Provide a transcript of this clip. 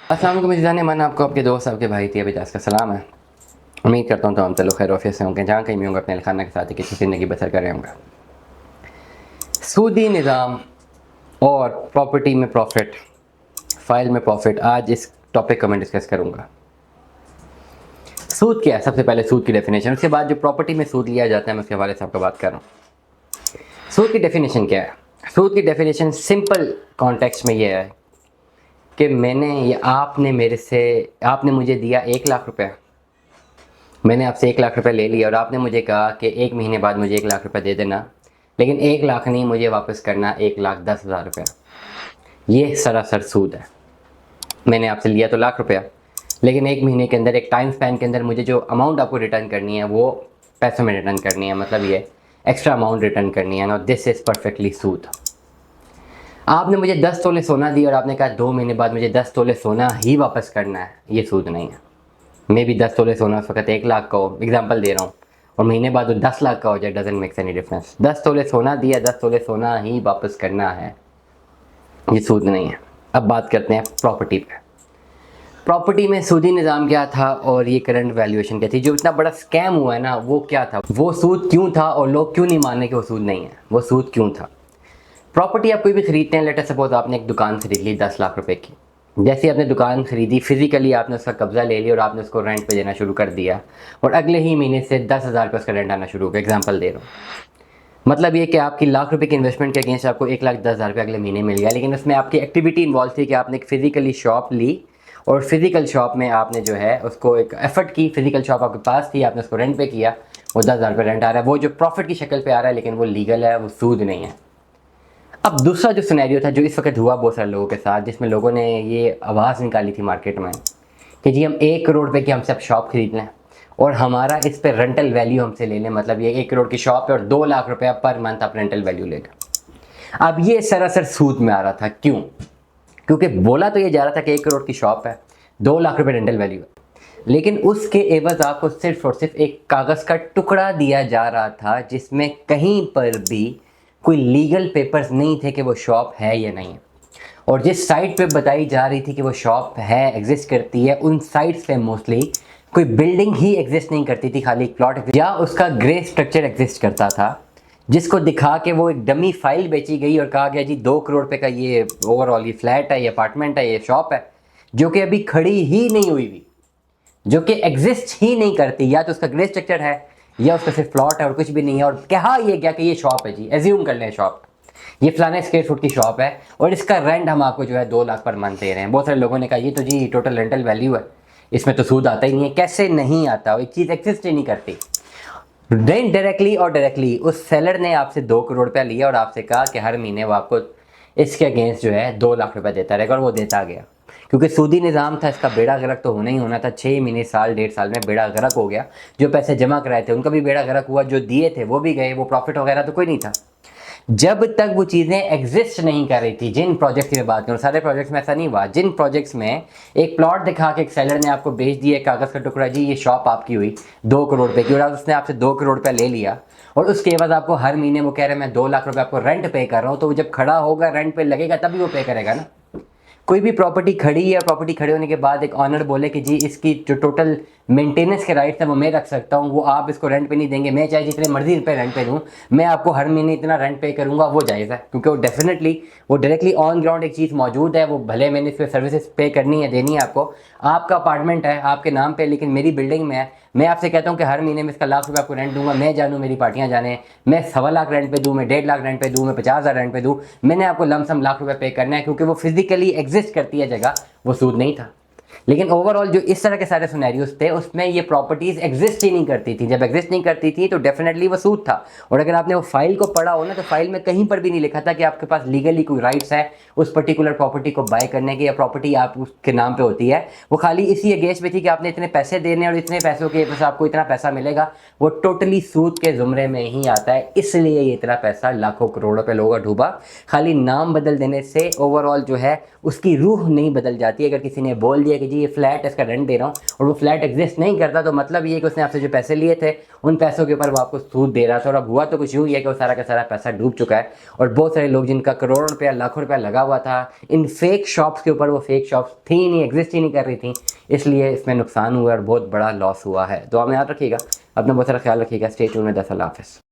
अस्सलाम वालेकुम जाने मन आपको आपके दोस्त आपके भाई थी अभी का सलाम है। उम्मीद करता हूँ तो हम चलो खैर ऑफिस से होंगे, जहाँ कहीं भी होंगे अपने खाना के साथ ही किसी ज़िंदगी बसर कर रहे होंगे। सूदी निज़ाम और प्रॉपर्टी में प्रॉफिट, फाइल में प्रॉफिट, आज इस टॉपिक को मैं डिस्कस करूँगा। सूद क्या है? सबसे पहले सूद की डेफिनेशन, उसके बाद जो प्रॉपर्टी में सूद लिया जाता है मैं उसके हवाले से आपको बात कर रहा हूँ। सूद की डेफिनेशन क्या है? सूद की डेफिनेशन सिंपल कॉन्टेक्स्ट में ये है कि मैंने या आपने मुझे दिया 1 लाख रुपये, मैंने आपसे 1 लाख रुपये ले लिया और आपने मुझे कहा कि 1 महीने बाद मुझे 1 लाख रुपये दे देना, लेकिन 1 लाख नहीं, मुझे वापस करना 1,10,000 रुपये। ये सरासर सूद है। मैंने आपसे लिया तो ₹1,00,000, लेकिन 1 महीने के अंदर, एक टाइम स्पैन के अंदर मुझे जो अमाउंट आपको रिटर्न करनी है वो पैसों में रिटर्न करनी है, मतलब ये एक्स्ट्रा अमाउंट रिटर्न करनी है ना। दिस इज़ परफेक्टली सूद। आपने मुझे 10 तोले सोना दिया और आपने कहा 2 महीने बाद मुझे 10 तोले सोना ही वापस करना है, ये सूद नहीं है। मे भी 10 तोले सोना उस वक्त 1 लाख का हो, एग्जाम्पल दे रहा हूँ, और महीने बाद वो 10 लाख का हो जाए, डजेंट मेक्स एनी डिफरेंस। 10 तोले सोना दिया, 10 तोले सोना ही वापस करना है, ये सूद नहीं है। अब बात करते हैं प्रॉपर्टी पे। प्रॉपर्टी में सूदी निज़ाम क्या था और ये करंट वैल्यूएशन क्या थी? जो इतना बड़ा स्कैम हुआ है ना, वो क्या था, वो सूद क्यों था और लोग क्यों नहीं माने कि वो सूद नहीं है, वो सूद क्यों था? प्रॉपर्टी आप कोई भी खरीदते हैं, लेटर सपोज आपने एक दुकान खरीद ली 10 लाख रुपए की। जैसे ही आपने दुकान खरीदी, फिजिकली आपने उसका कब्जा ले लिया और आपने उसको रेंट पे देना शुरू कर दिया, और अगले ही महीने से 10,000 रुपये उसका रेंट आना शुरू हो गया। एग्जाम्पल दे रहा हूँ, मतलब ये कि आपकी ₹1,00,000 की इन्वेस्टमेंट के अगेंस्ट आपको 1,10,000 रुपये अगले महीने मिल गया, लेकिन उसमें आपकी एक्टिविटी इन्वॉल्व थी कि आपने एक फिजिकली शॉप ली और फिजिकल शॉप में आपने जो है उसको एक एफर्ट की, फिजिकल शॉप आपके पास थी, आपने उसको रेंट पे किया, वो 10,000 रुपये रेंट आ रहा है, वो जो प्रॉफिट की शक्ल पे आ रहा है, लेकिन वो लीगल है, वो सूद नहीं है। अब दूसरा जो सिनेरियो था जो इस वक्त हुआ बहुत सारे लोगों के साथ, जिसमें लोगों ने ये आवाज़ निकाली थी मार्केट में कि जी हम 1 करोड़ रुपए की हमसे अब शॉप खरीद लें और हमारा इस पे रेंटल वैल्यू हमसे ले लें, मतलब ये 1 करोड़ की शॉप है और 2 लाख रुपया पर मंथ आप रेंटल वैल्यू लेगा। अब ये सरासर सूद में आ रहा था। क्यों? क्योंकि बोला तो ये जा रहा था कि 1 करोड़ की शॉप है, 2 लाख रुपये रेंटल वैल्यू है, लेकिन उसके एवज आपको सिर्फ और सिर्फ एक कागज़ का टुकड़ा दिया जा रहा था जिसमें कहीं पर भी कोई लीगल पेपर्स नहीं थे कि वो शॉप है या नहीं है। और जिस साइट पे बताई जा रही थी कि वो शॉप है, एग्जिस्ट करती है, उन साइट्स पे मोस्टली कोई बिल्डिंग ही एग्जिस्ट नहीं करती थी, खाली एक प्लॉट या उसका ग्रे स्ट्रक्चर एग्जिस्ट करता था, जिसको दिखा के वो एक डमी फाइल बेची गई और कहा गया जी 2 करोड़ रुपए का ये ओवरऑल ये फ्लैट है, ये अपार्टमेंट है, ये शॉप है, जो कि अभी खड़ी ही नहीं हुई हुई, जो कि एग्जिस्ट ही नहीं करती। या तो उसका ग्रे स्ट्रक्चर है या उसका सिर्फ प्लॉट है और कुछ भी नहीं है, और कहा ये क्या कि ये शॉप है, जी एज्यूम कर लें शॉप, ये फलाने स्क्वायर फुट की शॉप है और इसका रेंट हम आपको जो है 2 लाख पर मंथ दे रहे हैं। बहुत सारे लोगों ने कहा ये तो जी टोटल रेंटल वैल्यू है, इसमें तो सूद आता ही नहीं है। कैसे नहीं आता? एक चीज़ एग्जिस्ट ही नहीं करती। देन डायरेक्टली और डायरेक्टली उस सेलर ने आपसे 2 करोड़ रुपया लिया और आपसे कहा कि हर महीने वो आपको इसके अगेंस्ट जो है 2 लाख रुपया देता रहेगा, और वो देता गया। क्योंकि सूदी निज़ाम था, इसका बेड़ा गर्क तो होना ही होना था। 6 महीने, साल, 1.5 साल में बेड़ा गर्क हो गया। जो पैसे जमा कराए थे उनका भी बेड़ा गर्क हुआ, जो दिए थे वो भी गए, वो प्रॉफिट वगैरह तो कोई नहीं था। जब तक वो चीज़ें एग्जिस्ट नहीं कर रही थी, जिन प्रोजेक्ट्स की मैं बात करूँ, सारे प्रोजेक्ट्स में ऐसा नहीं हुआ, जिन प्रोजेक्ट्स में एक प्लॉट दिखा के एक सेलर ने आपको बेच दिया कागज़ का टुकड़ा, जी ये शॉप आपकी हुई 2 करोड़ रुपए की, और उसने आपसे 2 करोड़ रुपया ले लिया और उसके बाद आपको हर महीने वो कह रहे हैं मैं 2 लाख रुपये आपको रेंट पे कर रहा हूँ, तो वो जब खड़ा होगा रेंट पे लगेगा तभी वो पे करेगा ना। कोई भी प्रॉपर्टी खड़ी है, प्रॉपर्टी खड़े होने के बाद एक ऑनर बोले कि जी इसकी जो टोटल मेंटेनेंस के राइट्स है वो मैं रख सकता हूँ, वो आप इसको रेंट पे नहीं देंगे, मैं चाहे जितने मर्जी रुपए रेंट पे दूँ, मैं आपको हर महीने इतना रेंट पे करूँगा, वो जायज़ है। क्योंकि वो डेफिनेटली वो डायरेक्टली ऑन ग्राउंड एक चीज़ मौजूद है, वो भले मैंने इस पर सर्विसेज पे करनी है, देनी है आपको, आपका अपार्टमेंट है आपके नाम पे, लेकिन मेरी बिल्डिंग में है, मैं आपसे कहता हूँ कि हर महीने में इसका ₹1,00,000 आपको रेंट दूंगा, मैं जानूँ मेरी पार्टियाँ जाने, मैं 1,15,000 रेंट पे दूँ, मैं 1.5 लाख रेंट पे दूँ, मैं 50,000 रेंट पे दूँ, मैंने आपको लमसम ₹1,00,000 पे करना है, क्योंकि वो फिजिकली एग्जिस्ट करती है जगह, वो सूद नहीं था। लेकिन ओवरऑल जो इस तरह के सारे सिनेरियोज थे उसमें ये प्रॉपर्टीज एग्जिस्ट ही नहीं करती थी। जब एग्जिस्ट नहीं करती थी तो डेफिनेटली वो सूद था। और अगर आपने वो फाइल को पढ़ा हो ना, तो फाइल में कहीं पर भी नहीं लिखा था कि आपके पास लीगली कोई राइट्स है उस पर्टिकुलर प्रॉपर्टी को बाय करने के, या प्रॉपर्टी आप उसके नाम पे होती है। वो खाली इसी अगेंस्ट में थी कि आपने इतने पैसे देने और इतने पैसों के बस आपको इतना पैसा मिलेगा। वो टोटली सूद के जुमरे में ही आता है, इसलिए ये इतना पैसा लाखों करोड़ों पे लोगों का डूबा। खाली नाम बदल देने से ओवरऑल जो है उसकी रूह नहीं बदल जाती। अगर किसी ने बोल दिया कि जी ये फ्लैट इसका रेंट दे रहा हूँ और वो फ्लैट एग्जिस्ट नहीं करता, तो मतलब ये कि उसने आपसे जो पैसे लिए थे उन पैसों के ऊपर वो आपको सूद दे रहा था। और अब हुआ तो कुछ यूँ ही है कि वो सारा का सारा पैसा डूब चुका है और बहुत सारे लोग जिनका करोड़ों रुपया लाखों रुपया लगा हुआ था इन फेक शॉप्स के ऊपर, वो फेक शॉप्स थी ही नहीं, एग्जिस्ट ही नहीं कर रही थी, इसलिए इसमें नुकसान हुआ और बहुत बड़ा लॉस हुआ है। तो हमें याद रखिएगा, अपना बहुत सारा ख्याल रखिएगा। Stay tuned with us. अल्लाह हाफ़िज़।